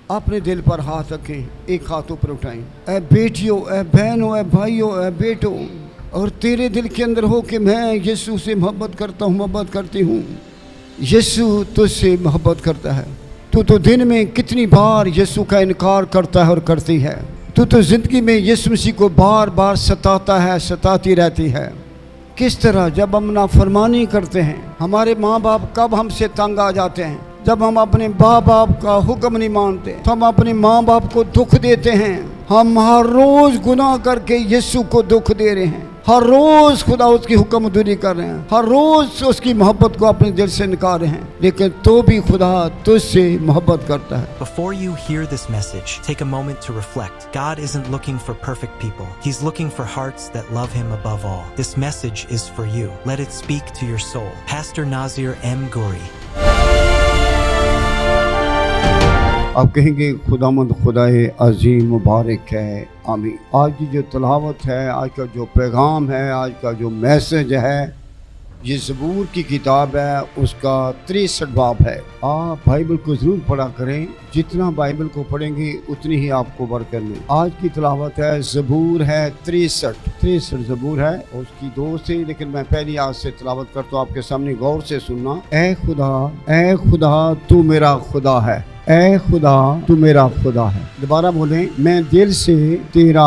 अपने दिल पर हाथ रखें, एक हाथ ऊपर उठाएं। ऐ बेटियों, ऐ बहनों, ऐ भाइयों, ऐ बेटों, और तेरे दिल के अंदर हो कि मैं यीशु से मोहब्बत करता हूँ, मोहब्बत करती हूँ। यीशु तुझसे मोहब्बत करता है। तू तो दिन में कितनी बार यीशु का इनकार करता है और करती है। तू तो ज़िंदगी में यीशु मसीह को बार बार सताता है, सताती रहती है। किस तरह जब हम नाफरमानी करते हैं, हमारे माँ बाप कब हमसे तंग आ जाते हैं, जब हम अपने माँ बाप का हुक्म नहीं मानते तो हम अपने माँ बाप को दुख देते हैं। हम हर रोज़ गुनाह करके यीशु को दुख दे रहे हैं, हर रोज़ खुदा उसकी हुक्म दूरी कर रहे हैं, हर रोज़ उसकी मोहब्बत को अपने दिल से निकाल रहे हैं, लेकिन तो भी खुदा तुझसे मोहब्बत करता है। Before you hear this message, take a moment to reflect. God isn't looking for perfect people. He's looking for hearts that love Him above all. This message is for you. Let it speak to your soul. Pastor Nazir M. Ghouri. आप कहेंगे खुदामंद खुदाए अजीम मुबारक है, आमीन। आज की जो तलावत है, आज का जो पैगाम है, आज का जो मैसेज है, ये ज़बूर की किताब है, उसका 63 बाब है। आप बाइबल को ज़रूर पढ़ा करें, जितना बाइबल को पढ़ेंगे उतनी ही आपको बरकत मिले। आज की तलावत है, ज़बूर है 63 ज़बूर है, उसकी 2 से, लेकिन मैं पहली आज से तलावत करता हूँ, आपके सामने गौर से सुनना। ए खुदा तू मेरा खुदा है, ऐ खुदा तू मेरा खुदा है। दोबारा बोलें, मैं दिल से तेरा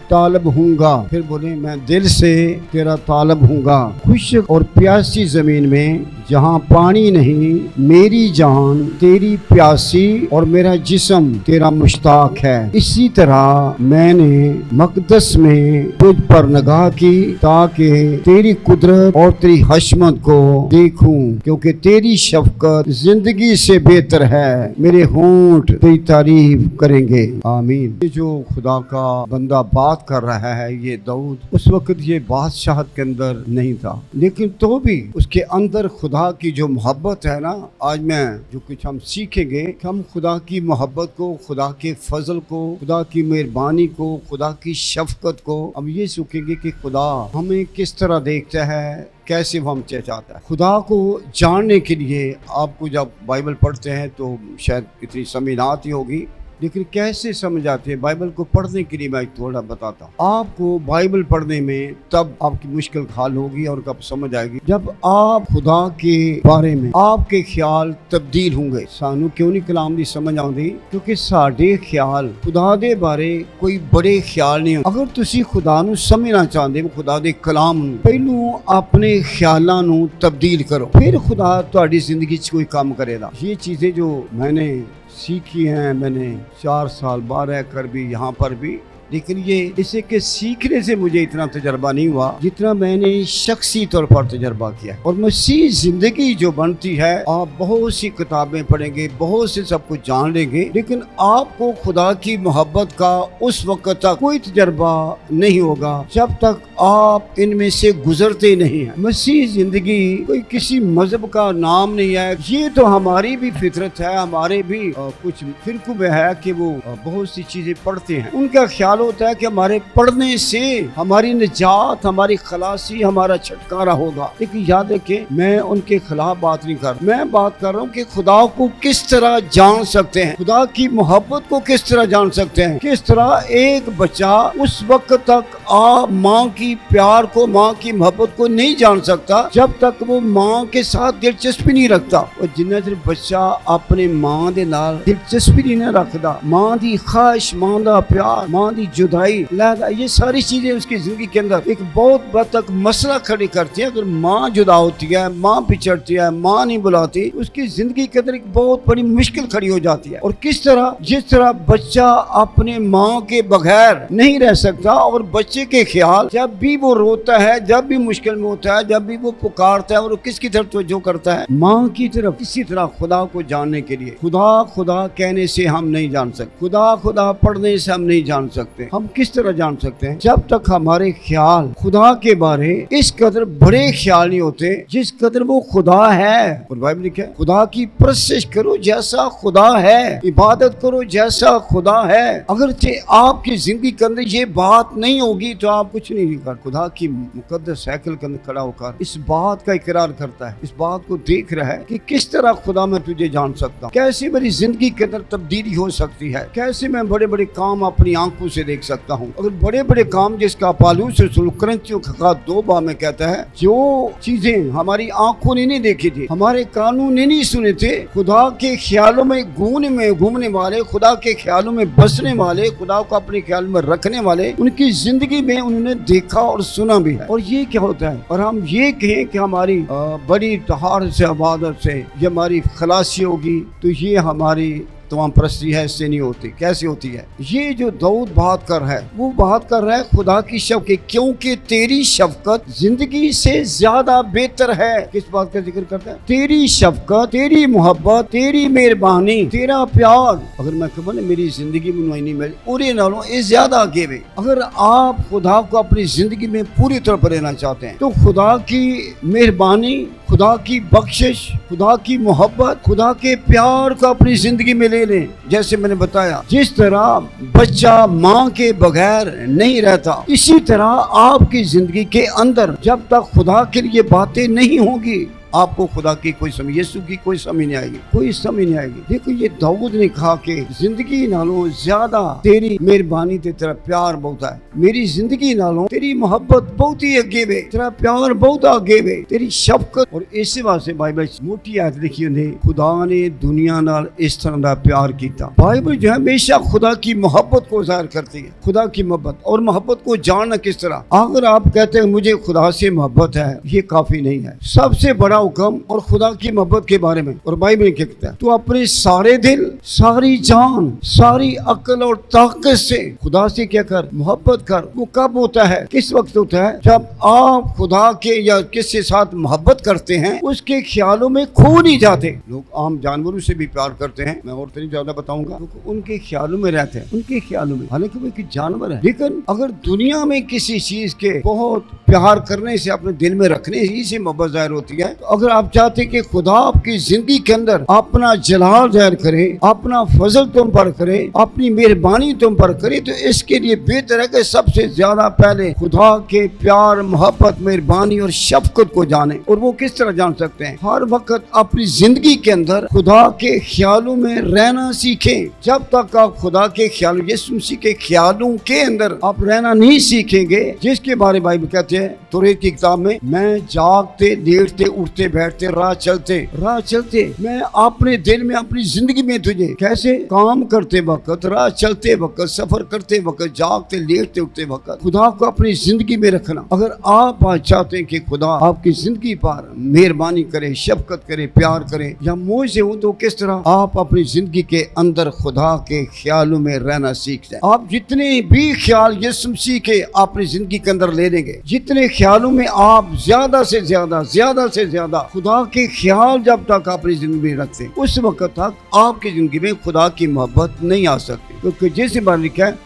तालब हूँगा। फिर बोलें, मैं दिल से तेरा तालब हूँगा। खुश्क और प्यासी ज़मीन में जहाँ पानी नहीं, मेरी जान तेरी प्यासी और मेरा जिस्म तेरा मुश्ताक है। इसी तरह मैंने मक़दस में तुझ पर निगाह की, ताकि तेरी कुदरत और तेरी हशमत को देखूं, क्योंकि तेरी शफकत जिंदगी से बेहतर है। मेरे होंठ तेरी तारीफ करेंगे, आमीन। ये जो खुदा का बंदा बात कर रहा है, ये दाऊद उस वक्त ये बादशाहत के अंदर नहीं था, लेकिन तो भी उसके अंदर खुदा की जो मोहब्बत है ना, आज मैं जो कुछ हम सीखेंगे, हम खुदा की मोहब्बत को, खुदा के फजल को, खुदा की मेहरबानी को, खुदा की शफकत को हम ये सीखेंगे कि खुदा हमें किस तरह देखता है, कैसे वो हमसे चाहता है। खुदा को जानने के लिए आपको जब बाइबल पढ़ते हैं तो शायद इतनी समझ ना आती होगी, लेकिन कैसे समझ आते हैं बाइबल को पढ़ने के लिए मैं थोड़ा बताता हूँ। आपको बाइबल पढ़ने में तब आपकी मुश्किल हल होगी और कब समझ आएगी, जब आप खुदा के बारे में आपके ख्याल तब्दील होंगे। सानू क्यों नहीं कलाम दी समझ आती? क्योंकि साडे ख्याल खुदा दे बारे कोई बड़े ख्याल नहीं। अगर तुसी खुदा नू समझना चाहते हो, खुदा दे कलाम नू, पहलू अपने ख्यालां नू तब्दील करो, फिर खुदा तुहाडी जिंदगी च कोई काम करेगा। ये चीज़ें जो मैंने सीखी हैं, मैंने 4 साल बाहर रह कर भी, यहाँ पर भी, लेकिन ये इसे के सीखने से मुझे इतना तजर्बा नहीं हुआ जितना मैंने शख्सी तौर पर तजर्बा किया। और मसीह जिंदगी जो बनती है, आप बहुत सी किताबें पढ़ेंगे, बहुत से सब कुछ जान लेंगे, लेकिन आपको खुदा की मोहब्बत का उस वक्त तक कोई तजर्बा नहीं होगा जब तक आप इनमें से गुजरते नहीं हैं। मसीह जिंदगी कोई किसी मजहब का नाम नहीं है। ये तो हमारी भी फितरत है, हमारे भी कुछ फिरकों में है कि वो बहुत सी चीजें पढ़ते हैं। उनका ख्याल होता है कि हमारे पढ़ने से हमारी निजात, हमारी खलासी, हमारा छुटकारा होगा। लेकिन याद रखें, मैं उनके खिलाफ बात नहीं कर रहा, मैं बात कर रहा हूँ कि खुदा को किस तरह जान सकते हैं, खुदा की मोहब्बत को किस तरह जान सकते हैं। किस तरह एक बच्चा उस वक्त तक आप माँ की प्यार को, माँ की मोहब्बत को नहीं जान सकता जब तक वो माँ के साथ दिलचस्पी नहीं रखता। और जिन्ना चਿਰ बच्चा अपने माँ दे नाल दिलचस्पी नहीं रखता, माँ की ख्वाहिश, माँ का प्यार, माँ की जुदाई, लहदा, ये सारी चीजें उसकी जिंदगी के अंदर एक बहुत बद तक मसला खड़ी करती है। अगर माँ जुदा होती है, माँ पिछड़ती है, माँ नहीं बुलाती, उसकी जिंदगी के अंदर एक बहुत बड़ी मुश्किल खड़ी हो जाती है। और किस तरह, जिस तरह बच्चा अपने माँ के बगैर नहीं रह सकता, और बच्चे के ख्याल जब भी वो रोता है, जब भी मुश्किल में होता है, जब भी वो पुकारता है, और किसकी तरफ तवज्जो करता है, माँ की तरफ। इसी तरह खुदा को जानने के लिए खुदा खुदा कहने से हम नहीं जान सकते, खुदा खुदा पढ़ने से हम नहीं जान सकते। हम किस तरह जान सकते हैं? जब तक हमारे ख्याल खुदा के बारे इस कदर बड़े ख्याल नहीं होते जिस कदर वो खुदा है। और बाइबल लिखा है, खुदा की परस्तिश करो जैसा खुदा है, इबादत करो जैसा खुदा है। अगर आपकी जिंदगी के अंदर ये बात नहीं होगी होगी तो आप कुछ नहीं कर। खुदा की मुकद्दस साइकिल के अंदर खड़ा होकर इस बात का इकरार करता है, इस बात को देख रहा है कि किस तरह खुदा मैं तुझे जान सकता हूँ, कैसे मेरी जिंदगी के अंदर तब्दीली हो सकती है, कैसे मैं बड़े बड़े काम अपनी आंखों से देख सकता हूँ। अगर बड़े बड़े काम जिसका पालूस कुरिन्थियों का 2 में कहता है, जो चीजें हमारी आंखों ने नहीं देखी थी, हमारे कानों ने नहीं सुने थे, खुदा के ख्यालों में घूमने वाले, खुदा के ख्यालों में बसने वाले, खुदा को अपने ख्याल में रखने वाले, उनकी जिंदगी में उन्होंने देखा और सुना भी है। और ये क्या होता है, और हम ये कहें कि हमारी बड़ी तहार से इबादत से ये हमारी खलासी होगी, तो ये हमारी तमाम परस्ती है, इससे नहीं होती। कैसे होती है? ये जो दाऊद बात कर रहा है, वो बात कर रहा है खुदा की शफ़क़त, क्योंकि तेरी शफ़क़त जिंदगी से ज्यादा बेहतर है। किस बात का जिक्र करता है? तेरी शफ़क़त, तेरी मोहब्बत, तेरी मेहरबानी, तेरा प्यार। अगर मैं कहूँ ना मेरी जिंदगी में नहीं मिली पूरे नालों इस ज्यादा आगे में, अगर आप खुदा को अपनी जिंदगी में पूरी तरह पर लेना चाहते हैं तो खुदा की मेहरबानी, खुदा की बख्शिश, खुदा की मोहब्बत, खुदा के प्यार को अपनी जिंदगी में ले लें। जैसे मैंने बताया, जिस तरह बच्चा माँ के बगैर नहीं रहता, इसी तरह आपकी जिंदगी के अंदर जब तक खुदा के लिए बातें नहीं होंगी, आपको खुदा की कोई समझ, यीशु की कोई समझ नहीं आएगी, कोई समझ नहीं आएगी। देखो ये दाऊद ने कहा कि जिंदगी नालों ज्यादा तेरी मेहरबानी ते तेरा प्यार बहुत है, मेरी जिंदगी नालों तेरी मोहब्बत बहुत ही आगे वे, तेरा प्यार बहुत आगे वे, तेरी शफ़क़त। और इसी वास्ते बाइबल मोटी आयत लिखी उन्हें, खुदा ने दुनिया नाल इस तरह का प्यार किया। बाइबल जो है हमेशा खुदा की मोहब्बत को जाहिर करती है, खुदा की मोहब्बत। और मोहब्बत को जानना किस तरह? अगर आप कहते हैं मुझे खुदा से मोहब्बत है, ये काफी नहीं है। सबसे बड़ा हुक्म और खुदा की मोहब्बत के बारे में, और बाइबल क्या कहता है? तू अपने सारे दिल, सारी जान, सारी अक्ल और ताकत से खुदा से क्या कर? मोहब्बत कर। वो कब होता है, किस वक्त होता है? जब आप खुदा के या किसी साथ मोहब्बत करते हैं, उसके ख्यालों में खो नहीं जाते। लोग आम जानवरों से भी प्यार करते हैं, मैं और तरीके ज्यादा बताऊंगा, उनके ख्यालों में रहते हैं, उनके ख्यालों में, हालांकि वो एक जानवर है। लेकिन अगर दुनिया में किसी चीज के बहुत प्यार करने से, अपने दिल में रखने ही से मोहब्बत जाहिर होती है, तो अगर आप चाहते हैं कि खुदा आपकी जिंदगी के अंदर अपना जलाल जाहिर करे, अपना फजल तुम पर करे, अपनी मेहरबानी तुम पर करे, तो इसके लिए बेहतर है कि सबसे ज्यादा पहले खुदा के प्यार, मोहब्बत, मेहरबानी और शफ़क़त को जाने। और वो किस तरह जान सकते हैं? हर वक्त अपनी जिंदगी के अंदर खुदा के ख्यालों में रहना सीखें। जब तक आप खुदा के ख्याल, यीशु मसीह के ख्यालों के अंदर आप रहना नहीं सीखेंगे, जिसके बारे में बाइबल कहते हैं तौरात की किताब में, मैं जागते, लेटते, उठते, बैठते, राह चलते मैं अपने दिल में, अपनी जिंदगी में तुझे, कैसे? काम करते वक्त, राह चलते वक्त, सफर करते वक्त, जागते, लेटते, उठते वक्त खुदा को अपनी जिंदगी में रखना। अगर आप चाहते हैं कि खुदा आपकी जिंदगी पर मेहरबानी करे, शफ़क़त करे, प्यार करे, या मोह से हो, तो किस तरह आप अपनी जिंदगी के अंदर खुदा के ख्यालों में रहना सीख जाए। आप जितने भी ख्याल यीशु मसीह के अपनी जिंदगी के अंदर ले लेंगे, जितने ख्यालों में आप ज्यादा से ज्यादा खुदा के ख्याल जब तक अपनी जिंदगी में रखते हैं, उस वक्त तक आपकी जिंदगी में खुदा की मोहब्बत नहीं आ सकती। क्योंकि जैसे बार लिखा है,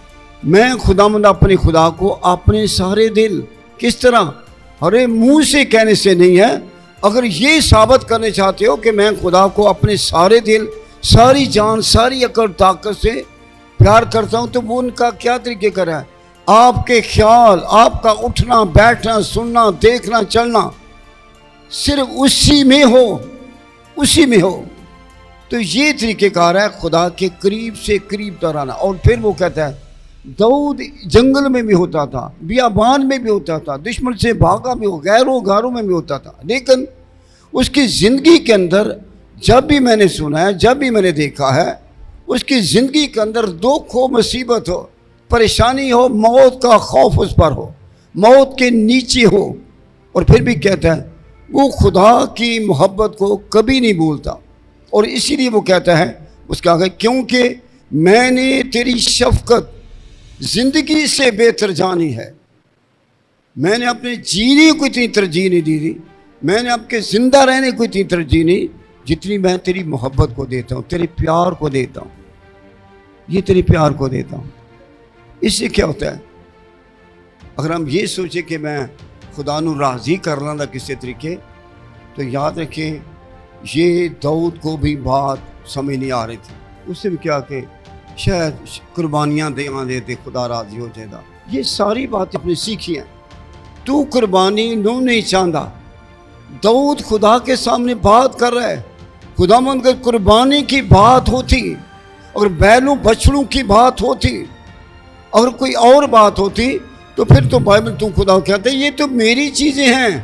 मैं खुदावंद अपने खुदा को अपने सारे दिल, किस तरह? अरे मुंह से कहने से नहीं है। अगर ये साबित करने चाहते हो कि मैं खुदा को अपने सारे दिल, सारी जान, सारी अकल, ताकत से प्यार करता हूँ, तो वो उनका क्या तरीके कर रहा है? आपके ख्याल, आपका उठना, बैठना, सुनना, देखना, चलना सिर्फ उसी में हो, तो ये तरीक़ेकार है खुदा के करीब से करीब तर आना। और फिर वो कहता है, दाऊद जंगल में भी होता था, बियाबान में भी होता था, दुश्मन से भागा भी, गैरों गारों में भी होता था, लेकिन उसकी ज़िंदगी के अंदर जब भी मैंने सुना है, जब भी मैंने देखा है, उसकी ज़िंदगी के अंदर दुख हो, मुसीबत हो, परेशानी हो, मौत का खौफ उस पर हो, मौत के नीचे हो, और फिर भी कहता है वो खुदा की मोहब्बत को कभी नहीं भूलता। और इसीलिए वो कहता है उसका आगे, क्योंकि मैंने तेरी शफ़क़त ज़िंदगी से बेहतर जानी है। मैंने अपने जीने को इतनी तरजीह नहीं दी थी, मैंने आपके ज़िंदा रहने को इतनी तरजीह नहीं जितनी मैं तेरी मोहब्बत को देता हूँ, तेरे प्यार को देता हूँ, ये तेरे प्यार को देता हूँ। इससे क्या होता है? अगर हम ये सोचें कि मैं खुदा नू राज़ी करना था किसी तरीके, तो याद रखें ये दाऊद को भी बात समझ नहीं आ रही थी। उससे भी क्या कि शायद कुर्बानियाँ देते खुदा राज़ी हो जाएगा, یہ ساری باتیں اپنے سیکھی ہیں. تو قربانی نو نہیں چاہتا. داؤد خدا کے سامنے بات کر رہا ہے. خداوند اگر قربانی کی بات ہوتی, اور بیلوں بچڑوں کی بات ہوتی, اور کوئی اور بات ہوتی, تو پھر تو بائبل تو خدا کہتا ہے یہ تو میری چیزیں ہیں,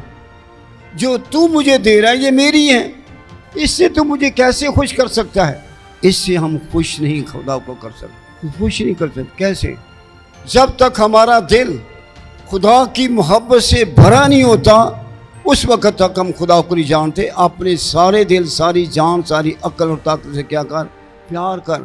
جو تو مجھے دے رہا ہے یہ میری ہیں, اس سے تو مجھے کیسے خوش کر سکتا ہے؟ اس سے ہم خوش نہیں خدا کو کر سکتے, خوش نہیں کر سکتے. کیسے؟ جب تک ہمارا دل خدا کی محبت سے بھرا نہیں ہوتا, اس وقت تک ہم خدا کو نہیں جانتے. اپنے سارے دل, ساری جان, ساری عقل اور طاقت سے کیا کر؟ پیار کر.